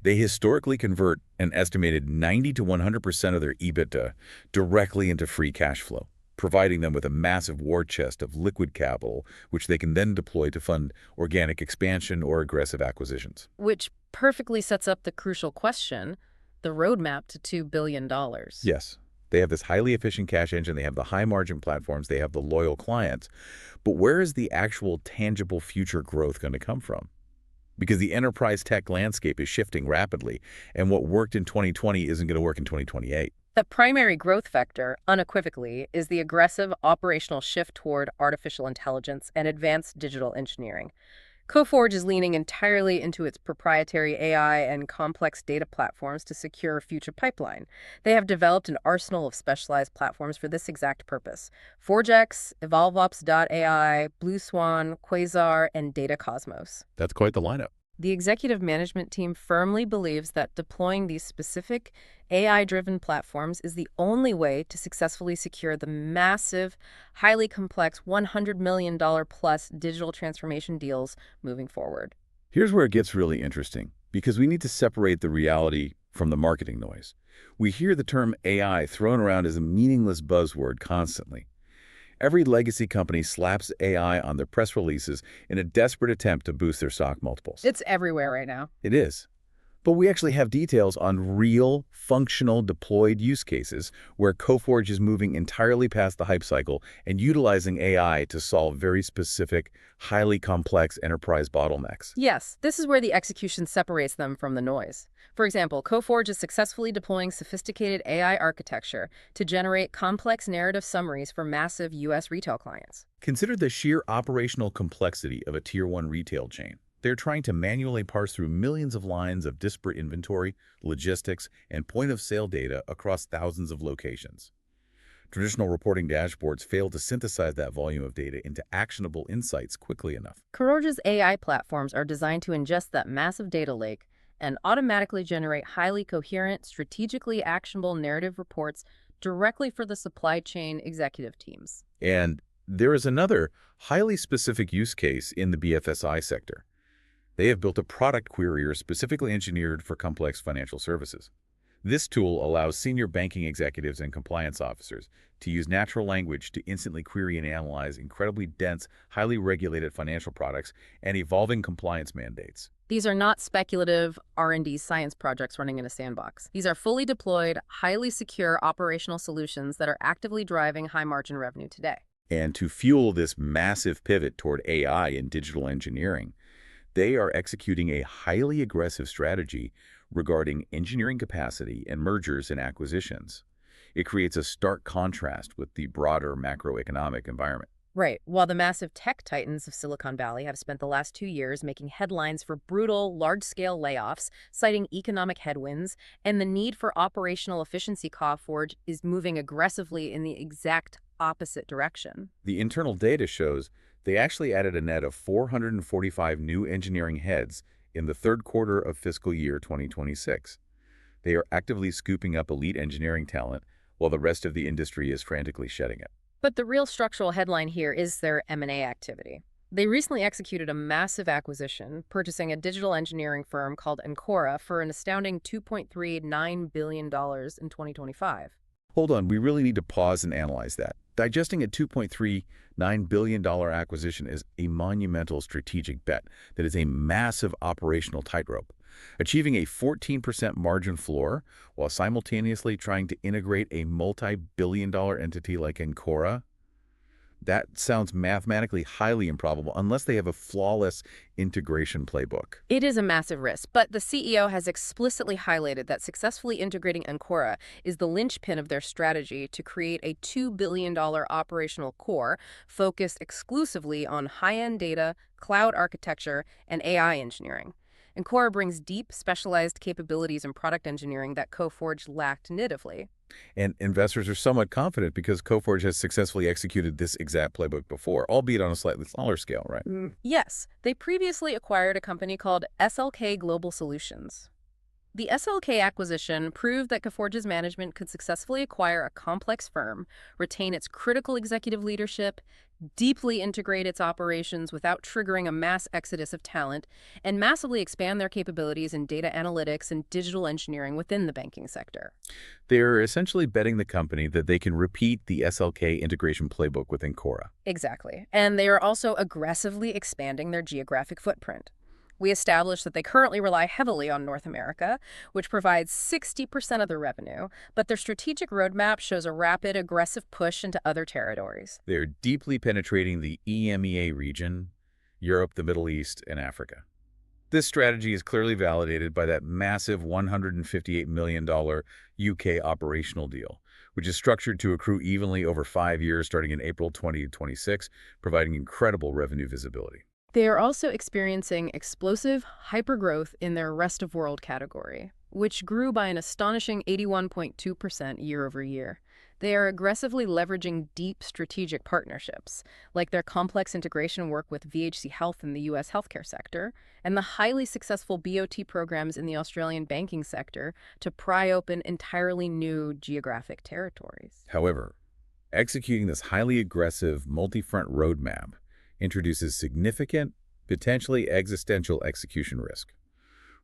Speaker 1: They historically convert an estimated 90 to 100% of their EBITDA directly into free cash flow, providing them with a massive war chest of liquid capital, which they can then deploy to fund organic expansion or aggressive acquisitions.
Speaker 2: Which perfectly sets up the crucial question, the roadmap to $2 billion.
Speaker 1: Yes, they have this highly efficient cash engine, they have the high-margin platforms, they have the loyal clients. But where is the actual tangible future growth going to come from? Because the enterprise tech landscape is shifting rapidly, and what worked in 2020 isn't going to work in 2028.
Speaker 2: The primary growth vector, unequivocally, is the aggressive operational shift toward artificial intelligence and advanced digital engineering. Coforge is leaning entirely into its proprietary AI and complex data platforms to secure a future pipeline. They have developed an arsenal of specialized platforms for this exact purpose: ForgeX, EvolveOps.ai, Blue Swan, Quasar, and Data Cosmos.
Speaker 1: That's quite the lineup.
Speaker 2: The executive management team firmly believes that deploying these specific AI-driven platforms is the only way to successfully secure the massive, highly complex $100 million plus digital transformation deals moving forward.
Speaker 1: Here's where it gets really interesting, because we need to separate the reality from the marketing noise. We hear the term AI thrown around as a meaningless buzzword constantly. Every legacy company slaps AI on their press releases in a desperate attempt to boost their stock multiples.
Speaker 2: It's everywhere right now.
Speaker 1: It is. But we actually have details on real, functional, deployed use cases where Coforge is moving entirely past the hype cycle and utilizing AI to solve very specific, highly complex enterprise bottlenecks.
Speaker 2: Yes, this is where the execution separates them from the noise. For example, Coforge is successfully deploying sophisticated AI architecture to generate complex narrative summaries for massive U.S. retail clients.
Speaker 1: Consider the sheer operational complexity of a Tier 1 retail chain. They're trying to manually parse through millions of lines of disparate inventory, logistics, and point-of-sale data across thousands of locations. Traditional reporting dashboards fail to synthesize that volume of data into actionable insights quickly enough.
Speaker 2: Coforge's AI platforms are designed to ingest that massive data lake and automatically generate highly coherent, strategically actionable narrative reports directly for the supply chain executive teams.
Speaker 1: And there is another highly specific use case in the BFSI sector. They have built a product querier specifically engineered for complex financial services. This tool allows senior banking executives and compliance officers to use natural language to instantly query and analyze incredibly dense, highly regulated financial products and evolving compliance mandates.
Speaker 2: These are not speculative R&D science projects running in a sandbox. These are fully deployed, highly secure operational solutions that are actively driving high-margin revenue today.
Speaker 1: And to fuel this massive pivot toward AI and digital engineering, they are executing a highly aggressive strategy regarding engineering capacity and mergers and acquisitions. It creates a stark contrast with the broader macroeconomic environment.
Speaker 2: Right. While the massive tech titans of Silicon Valley have spent the last 2 years making headlines for brutal, large-scale layoffs, citing economic headwinds, and the need for operational efficiency, Coforge is moving aggressively in the exact opposite direction.
Speaker 1: The internal data shows they actually added a net of 445 new engineering heads in the third quarter of fiscal year 2026. They are actively scooping up elite engineering talent while the rest of the industry is frantically shedding it.
Speaker 2: But the real structural headline here is their M&A activity. They recently executed a massive acquisition, purchasing a digital engineering firm called Encora for an astounding $2.39 billion in 2025.
Speaker 1: Hold on, we really need to pause and analyze that. Digesting a $2.39 billion acquisition is a monumental strategic bet that is a massive operational tightrope. Achieving a 14% margin floor while simultaneously trying to integrate a multi-billion-dollar entity like Encora, that sounds mathematically highly improbable unless they have a flawless integration playbook.
Speaker 2: It is a massive risk, but the CEO has explicitly highlighted that successfully integrating Encora is the linchpin of their strategy to create a $2 billion operational core focused exclusively on high-end data, cloud architecture, and AI engineering. Encora brings deep, specialized capabilities in product engineering that Coforge lacked natively.
Speaker 1: And investors are somewhat confident because Coforge has successfully executed this exact playbook before, albeit on a slightly smaller scale, right?
Speaker 2: Yes, they previously acquired a company called SLK Global Solutions. The SLK acquisition proved that Coforge's management could successfully acquire a complex firm, retain its critical executive leadership, deeply integrate its operations without triggering a mass exodus of talent, and massively expand their capabilities in data analytics and digital engineering within the banking sector.
Speaker 1: They're essentially betting the company that they can repeat the SLK integration playbook with Encora.
Speaker 2: Exactly. And they are also aggressively expanding their geographic footprint. We established that they currently rely heavily on North America, which provides 60% of their revenue, but their strategic roadmap shows a rapid, aggressive push into other territories.
Speaker 1: They're deeply penetrating the EMEA region, Europe, the Middle East, and Africa. This strategy is clearly validated by that massive $158 million UK operational deal, which is structured to accrue evenly over 5 years starting in April 2026, providing incredible revenue visibility.
Speaker 2: They are also experiencing explosive hypergrowth in their rest of world category, which grew by an astonishing 81.2% year over year. They are aggressively leveraging deep strategic partnerships, like their complex integration work with VHC Health in the U.S. healthcare sector, and the highly successful BOT programs in the Australian banking sector to pry open entirely new geographic territories.
Speaker 1: However, executing this highly aggressive multi-front roadmap introduces significant, potentially existential execution risk,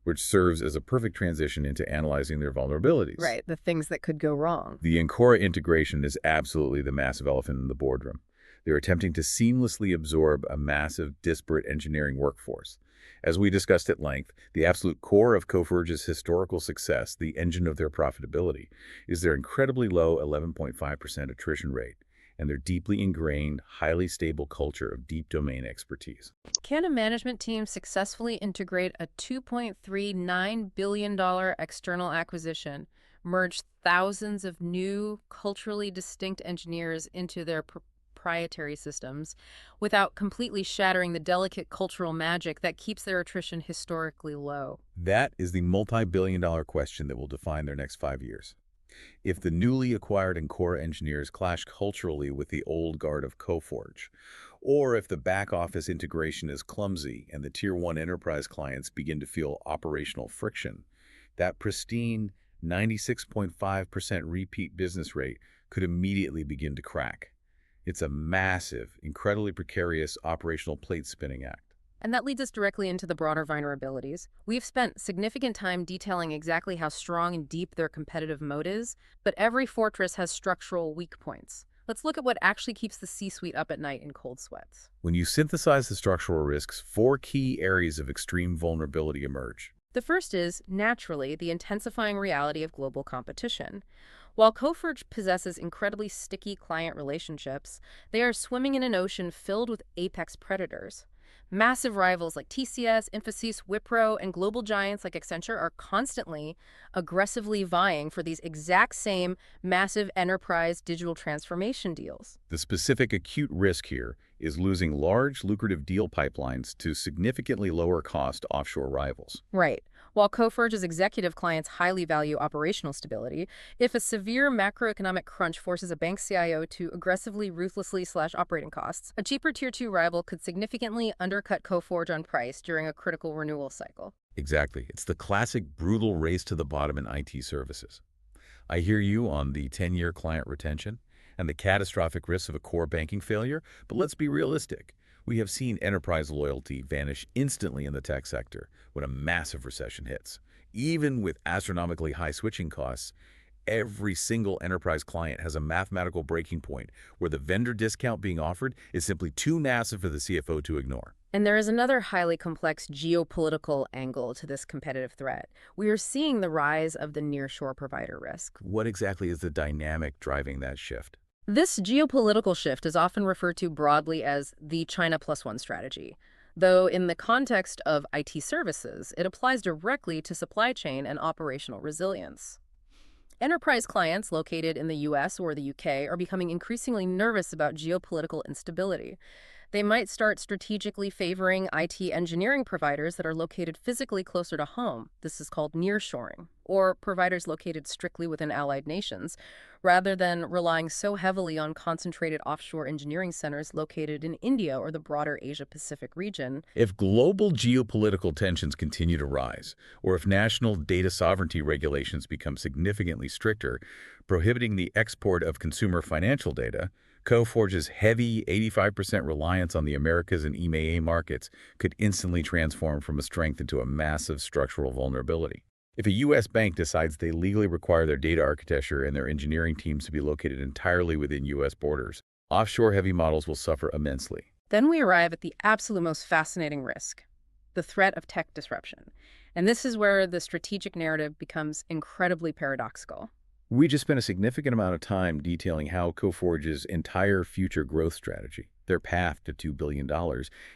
Speaker 1: which serves as a perfect transition into analyzing their vulnerabilities.
Speaker 2: Right, the things that could go wrong.
Speaker 1: The Encora integration is absolutely the massive elephant in the boardroom. They're attempting to seamlessly absorb a massive, disparate engineering workforce. As we discussed at length, the absolute core of Coforge's historical success, the engine of their profitability, is their incredibly low 11.5% attrition rate and their deeply ingrained, highly stable culture of deep domain expertise.
Speaker 2: Can a management team successfully integrate a $2.39 billion external acquisition, merge thousands of new, culturally distinct engineers into their proprietary systems, without completely shattering the delicate cultural magic that keeps their attrition historically low?
Speaker 1: That is the multi-billion-dollar question that will define their next 5 years. If the newly acquired Encora engineers clash culturally with the old guard of Coforge, or if the back-office integration is clumsy and the Tier 1 enterprise clients begin to feel operational friction, that pristine 96.5% repeat business rate could immediately begin to crack. It's a massive, incredibly precarious operational plate-spinning act.
Speaker 2: And that leads us directly into the broader vulnerabilities. We've spent significant time detailing exactly how strong and deep their competitive moat is, but every fortress has structural weak points. Let's look at what actually keeps the C-suite up at night in cold sweats.
Speaker 1: When you synthesize the structural risks, four key areas of extreme vulnerability emerge.
Speaker 2: The first is, naturally, the intensifying reality of global competition. While Coforge possesses incredibly sticky client relationships, they are swimming in an ocean filled with apex predators. Massive rivals like TCS, Infosys, Wipro, and global giants like Accenture are constantly, aggressively vying for these exact same massive enterprise digital transformation deals.
Speaker 1: The specific acute risk here is losing large, lucrative deal pipelines to significantly lower-cost offshore rivals.
Speaker 2: Right. While Coforge's executive clients highly value operational stability, if a severe macroeconomic crunch forces a bank CIO to aggressively, ruthlessly slash operating costs, a cheaper Tier 2 rival could significantly undercut Coforge on price during a critical renewal cycle.
Speaker 1: Exactly. It's the classic brutal race to the bottom in IT services. I hear you on the 10-year client retention and the catastrophic risks of a core banking failure, but let's be realistic. We have seen enterprise loyalty vanish instantly in the tech sector when a massive recession hits. Even with astronomically high switching costs, every single enterprise client has a mathematical breaking point where the vendor discount being offered is simply too massive for the CFO to ignore.
Speaker 2: And there is another highly complex geopolitical angle to this competitive threat. We are seeing the rise of the nearshore provider risk.
Speaker 1: What exactly is the dynamic driving that shift?
Speaker 2: This geopolitical shift is often referred to broadly as the China plus one strategy, though in the context of IT services, it applies directly to supply chain and operational resilience. Enterprise clients located in the US or the UK are becoming increasingly nervous about geopolitical instability. They might start strategically favoring IT engineering providers that are located physically closer to home. This is called nearshoring, or providers located strictly within allied nations, rather than relying so heavily on concentrated offshore engineering centers located in India or the broader Asia-Pacific region.
Speaker 1: If global geopolitical tensions continue to rise, or if national data sovereignty regulations become significantly stricter, prohibiting the export of consumer financial data, Coforge's heavy 85% reliance on the Americas and EMEA markets could instantly transform from a strength into a massive structural vulnerability. If a U.S. bank decides they legally require their data architecture and their engineering teams to be located entirely within U.S. borders, offshore heavy models will suffer immensely.
Speaker 2: Then we arrive at the absolute most fascinating risk, the threat of tech disruption. And this is where the strategic narrative becomes incredibly paradoxical.
Speaker 1: We just spent a significant amount of time detailing how Coforge's entire future growth strategy, their path to $2 billion,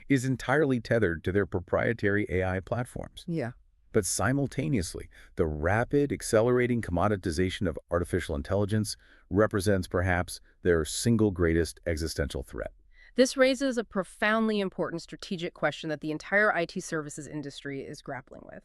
Speaker 1: is entirely tethered to their proprietary AI platforms.
Speaker 2: Yeah.
Speaker 1: But simultaneously, the rapid, accelerating commoditization of artificial intelligence represents perhaps their single greatest existential threat.
Speaker 2: This raises a profoundly important strategic question that the entire IT services industry is grappling with.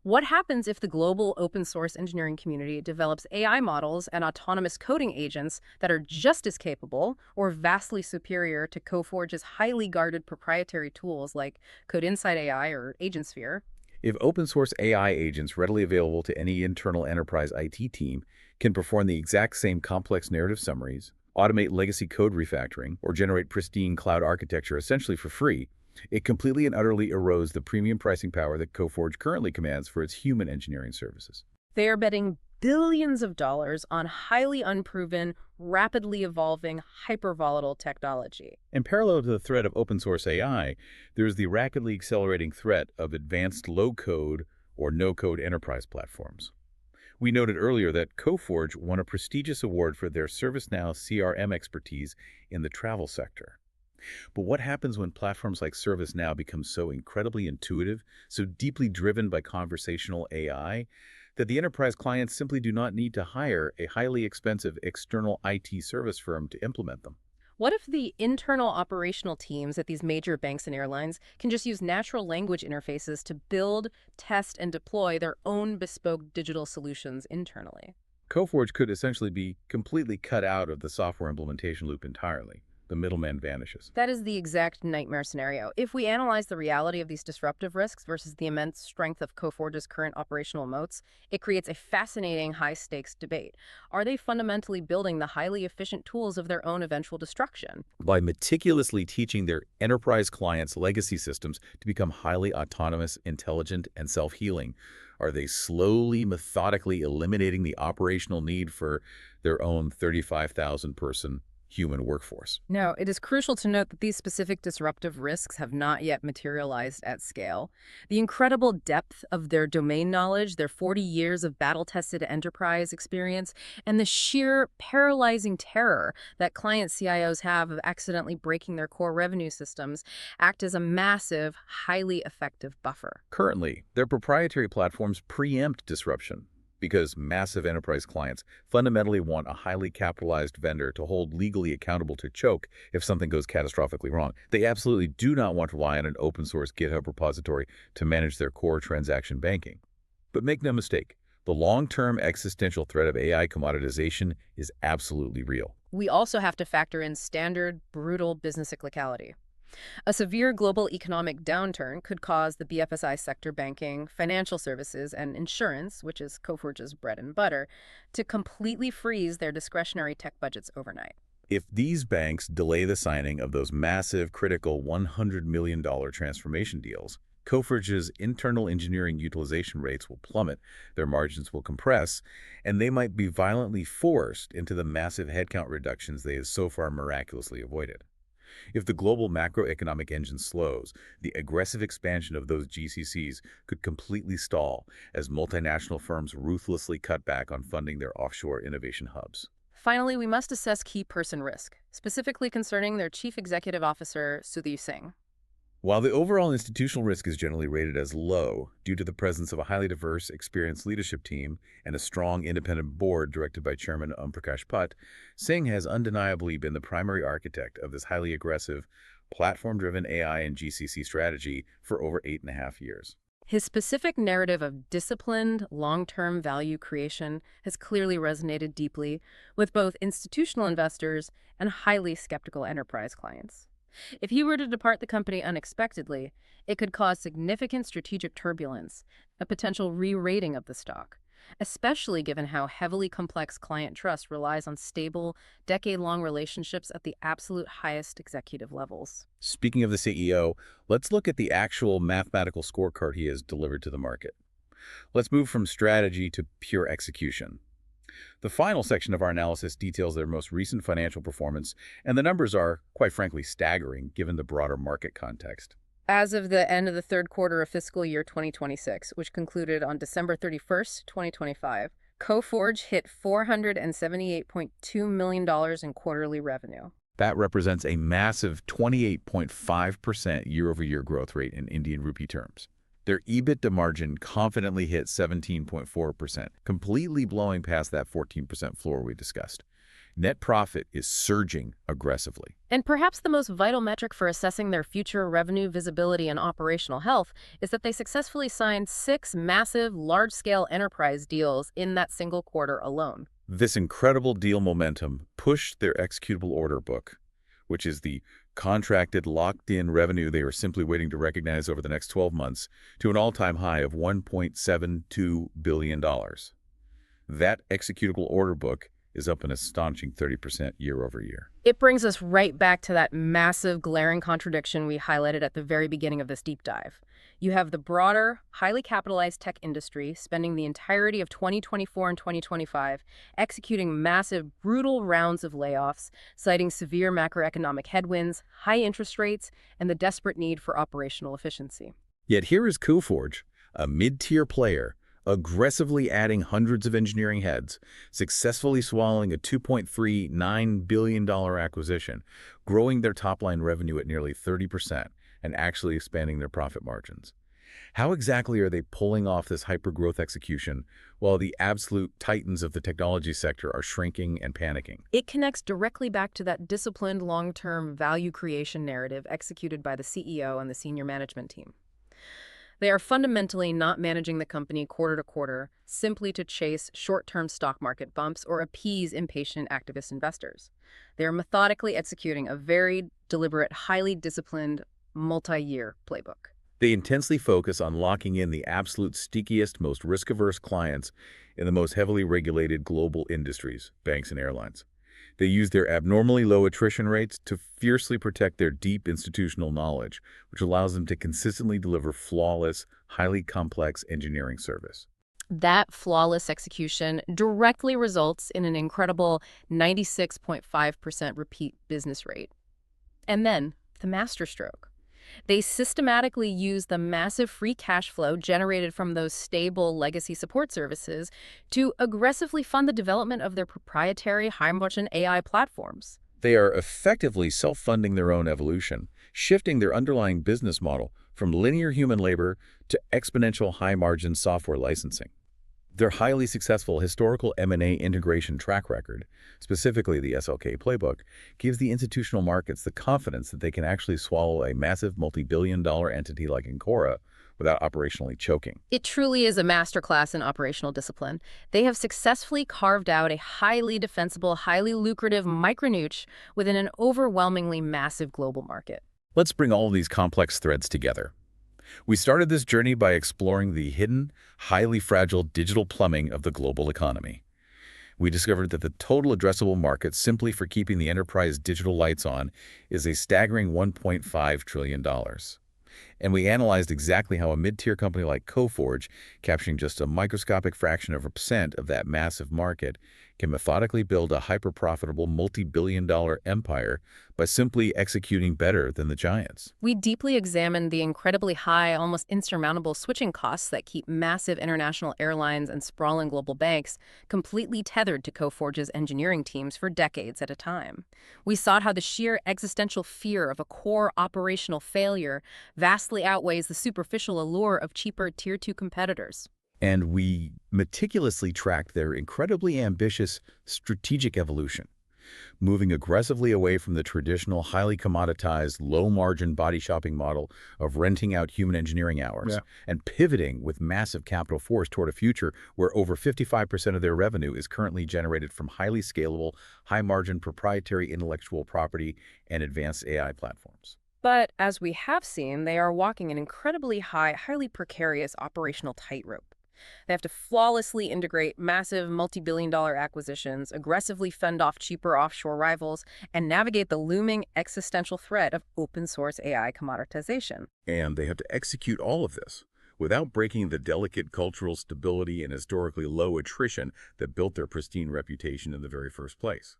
Speaker 2: What happens if the global open source engineering community develops AI models and autonomous coding agents that are just as capable or vastly superior to Coforge's highly guarded proprietary tools like Code Insight AI or AgentSphere?
Speaker 1: If open source AI agents readily available to any internal enterprise IT team can perform the exact same complex narrative summaries, automate legacy code refactoring, or generate pristine cloud architecture essentially for free, it completely and utterly erodes the premium pricing power that Coforge currently commands for its human engineering services.
Speaker 2: They are betting billions of dollars on highly unproven, rapidly evolving, hyper-volatile technology.
Speaker 1: In parallel to the threat of open source AI, there is the rapidly accelerating threat of advanced low-code or no-code enterprise platforms. We noted earlier that Coforge won a prestigious award for their ServiceNow CRM expertise in the travel sector. But what happens when platforms like ServiceNow become so incredibly intuitive, so deeply driven by conversational AI, that the enterprise clients simply do not need to hire a highly expensive external IT service firm to implement them?
Speaker 2: What if the internal operational teams at these major banks and airlines can just use natural language interfaces to build, test, and deploy their own bespoke digital solutions internally?
Speaker 1: Coforge could essentially be completely cut out of the software implementation loop entirely. The middleman vanishes.
Speaker 2: That is the exact nightmare scenario. If we analyze the reality of these disruptive risks versus the immense strength of Coforge's current operational moats, it creates a fascinating high-stakes debate. Are they fundamentally building the highly efficient tools of their own eventual destruction?
Speaker 1: By meticulously teaching their enterprise clients legacy systems to become highly autonomous, intelligent, and self-healing, are they slowly, methodically eliminating the operational need for their own 35,000-person human workforce?
Speaker 2: No, it is crucial to note that these specific disruptive risks have not yet materialized at scale. The incredible depth of their domain knowledge, their 40 years of battle-tested enterprise experience, and the sheer paralyzing terror that client CIOs have of accidentally breaking their core revenue systems act as a massive, highly effective buffer.
Speaker 1: Currently, their proprietary platforms preempt disruption because massive enterprise clients fundamentally want a highly capitalized vendor to hold legally accountable to choke if something goes catastrophically wrong. They absolutely do not want to rely on an open-source GitHub repository to manage their core transaction banking. But make no mistake, the long-term existential threat of AI commoditization is absolutely real.
Speaker 2: We also have to factor in standard, brutal business cyclicality. A severe global economic downturn could cause the BFSI sector, banking, financial services, and insurance, which is Coforge's bread and butter, to completely freeze their discretionary tech budgets overnight.
Speaker 1: If these banks delay the signing of those massive, critical $100 million transformation deals, Coforge's internal engineering utilization rates will plummet, their margins will compress, and they might be violently forced into the massive headcount reductions they have so far miraculously avoided. If the global macroeconomic engine slows, the aggressive expansion of those GCCs could completely stall as multinational firms ruthlessly cut back on funding their offshore innovation hubs.
Speaker 2: Finally, we must assess key person risk, specifically concerning their Chief Executive Officer, Sudhir Singh.
Speaker 1: While the overall institutional risk is generally rated as low due to the presence of a highly diverse, experienced leadership team and a strong independent board directed by Chairman Prakash Putt, Singh has undeniably been the primary architect of this highly aggressive, platform-driven AI and GCC strategy for over 8.5 years.
Speaker 2: His specific narrative of disciplined, long-term value creation has clearly resonated deeply with both institutional investors and highly skeptical enterprise clients. If he were to depart the company unexpectedly, it could cause significant strategic turbulence, a potential re-rating of the stock, especially given how heavily complex client trust relies on stable, decade-long relationships at the absolute highest executive levels.
Speaker 1: Speaking of the CEO, let's look at the actual mathematical scorecard he has delivered to the market. Let's move from strategy to pure execution. The final section of our analysis details their most recent financial performance, and the numbers are, quite frankly, staggering given the broader market context.
Speaker 2: As of the end of the third quarter of fiscal year 2026, which concluded on December 31st, 2025, Coforge hit $478.2 million in quarterly revenue.
Speaker 1: That represents a massive 28.5% year-over-year growth rate in Indian rupee terms. Their EBITDA margin confidently hit 17.4%, completely blowing past that 14% floor we discussed. Net profit is surging aggressively.
Speaker 2: And perhaps the most vital metric for assessing their future revenue visibility and operational health is that they successfully signed 6 massive, large-scale enterprise deals in that single quarter alone.
Speaker 1: This incredible deal momentum pushed their executable order book, which is the contracted, locked-in revenue they are simply waiting to recognize over the next 12 months, to an all-time high of $1.72 billion. That executable order book is up an astonishing 30% year over year.
Speaker 2: It brings us right back to that massive, glaring contradiction we highlighted at the very beginning of this deep dive. You have the broader, highly capitalized tech industry spending the entirety of 2024 and 2025 executing massive, brutal rounds of layoffs, citing severe macroeconomic headwinds, high interest rates, and the desperate need for operational efficiency.
Speaker 1: Yet here is Coforge, a mid-tier player, aggressively adding hundreds of engineering heads, successfully swallowing a $2.39 billion acquisition, growing their top-line revenue at nearly 30%, and actually expanding their profit margins. How exactly are they pulling off this hyper-growth execution while the absolute titans of the technology sector are shrinking and panicking?
Speaker 2: It connects directly back to that disciplined long-term value creation narrative executed by the CEO and the senior management team. They are fundamentally not managing the company quarter to quarter simply to chase short-term stock market bumps or appease impatient activist investors. They are methodically executing a very deliberate, highly disciplined, multi-year playbook.
Speaker 1: They intensely focus on locking in the absolute stickiest, most risk-averse clients in the most heavily regulated global industries, banks and airlines. They use their abnormally low attrition rates to fiercely protect their deep institutional knowledge, which allows them to consistently deliver flawless, highly complex engineering service.
Speaker 2: That flawless execution directly results in an incredible 96.5% repeat business rate. And then, the masterstroke. They systematically use the massive free cash flow generated from those stable legacy support services to aggressively fund the development of their proprietary high-margin AI platforms.
Speaker 1: They are effectively self-funding their own evolution, shifting their underlying business model from linear human labor to exponential high-margin software licensing. Their highly successful historical M&A integration track record, specifically the SLK playbook, gives the institutional markets the confidence that they can actually swallow a massive multi-billion-dollar entity like Encora without operationally choking.
Speaker 2: It truly is a masterclass in operational discipline. They have successfully carved out a highly defensible, highly lucrative micro-niche within an overwhelmingly massive global market.
Speaker 1: Let's bring all of these complex threads together. We started this journey by exploring the hidden, highly fragile digital plumbing of the global economy. We discovered that the total addressable market simply for keeping the enterprise digital lights on is a staggering $1.5 trillion. And we analyzed exactly how a mid-tier company like Coforge, capturing just a microscopic fraction of a percent of that massive market, can methodically build a hyper-profitable multi-billion-dollar empire by simply executing better than the giants.
Speaker 2: We deeply examined the incredibly high, almost insurmountable switching costs that keep massive international airlines and sprawling global banks completely tethered to Coforge's engineering teams for decades at a time. We sought how the sheer existential fear of a core operational failure vastly outweighs the superficial allure of cheaper Tier 2 competitors.
Speaker 1: And we meticulously tracked their incredibly ambitious strategic evolution, moving aggressively away from the traditional, highly commoditized, low-margin body shopping model of renting out human engineering hours, and pivoting with massive capital force toward a future where over 55% of their revenue is currently generated from highly scalable, high-margin proprietary intellectual property and advanced AI platforms.
Speaker 2: But as we have seen, they are walking an incredibly high, highly precarious operational tightrope. They have to flawlessly integrate massive multi-billion-dollar acquisitions, aggressively fend off cheaper offshore rivals, and navigate the looming existential threat of open-source AI commoditization.
Speaker 1: And they have to execute all of this without breaking the delicate cultural stability and historically low attrition that built their pristine reputation in the very first place.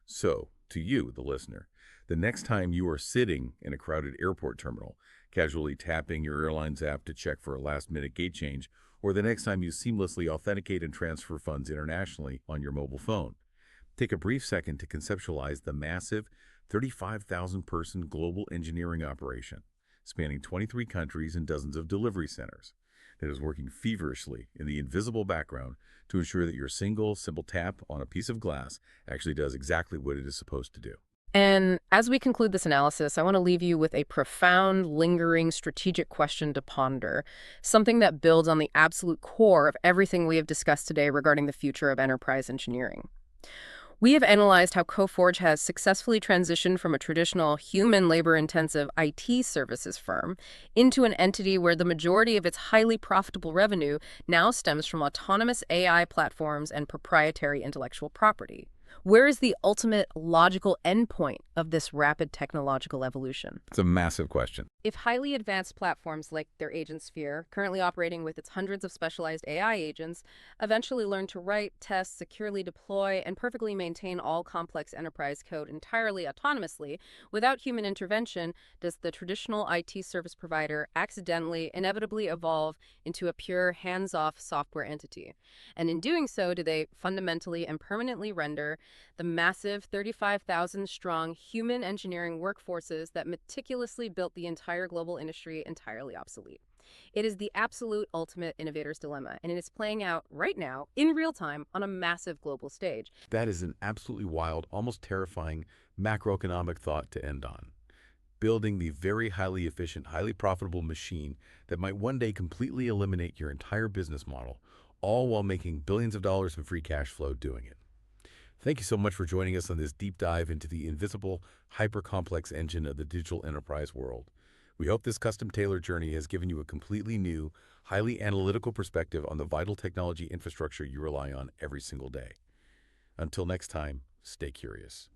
Speaker 1: So, to you, the listener, the next time you are sitting in a crowded airport terminal, casually tapping your airline's app to check for a last-minute gate change, or the next time you seamlessly authenticate and transfer funds internationally on your mobile phone, take a brief second to conceptualize the massive 35,000-person global engineering operation spanning 23 countries and dozens of delivery centers that is working feverishly in the invisible background to ensure that your simple tap on a piece of glass actually does exactly what it is supposed to do.
Speaker 2: And as we conclude this analysis, I want to leave you with a profound, lingering, strategic question to ponder, something that builds on the absolute core of everything we have discussed today regarding the future of enterprise engineering. We have analyzed how Coforge has successfully transitioned from a traditional human labor-intensive IT services firm into an entity where the majority of its highly profitable revenue now stems from autonomous AI platforms and proprietary intellectual property. Where is the ultimate logical endpoint of this rapid technological evolution?
Speaker 1: It's a massive question.
Speaker 2: If highly advanced platforms like their agent sphere, currently operating with its hundreds of specialized AI agents, eventually learn to write, test, securely deploy, and perfectly maintain all complex enterprise code entirely autonomously without human intervention, does the traditional IT service provider accidentally, inevitably evolve into a pure hands-off software entity? And in doing so, do they fundamentally and permanently render the massive 35,000-strong human engineering workforces that meticulously built the entire global industry entirely obsolete? It is the absolute ultimate innovator's dilemma, and it is playing out right now, in real time, on a massive global stage.
Speaker 1: That is an absolutely wild, almost terrifying macroeconomic thought to end on. Building the very highly efficient, highly profitable machine that might one day completely eliminate your entire business model, all while making billions of dollars in free cash flow doing it. Thank you so much for joining us on this deep dive into the invisible, hyper-complex engine of the digital enterprise world. We hope this custom-tailored journey has given you a completely new, highly analytical perspective on the vital technology infrastructure you rely on every single day. Until next time, stay curious.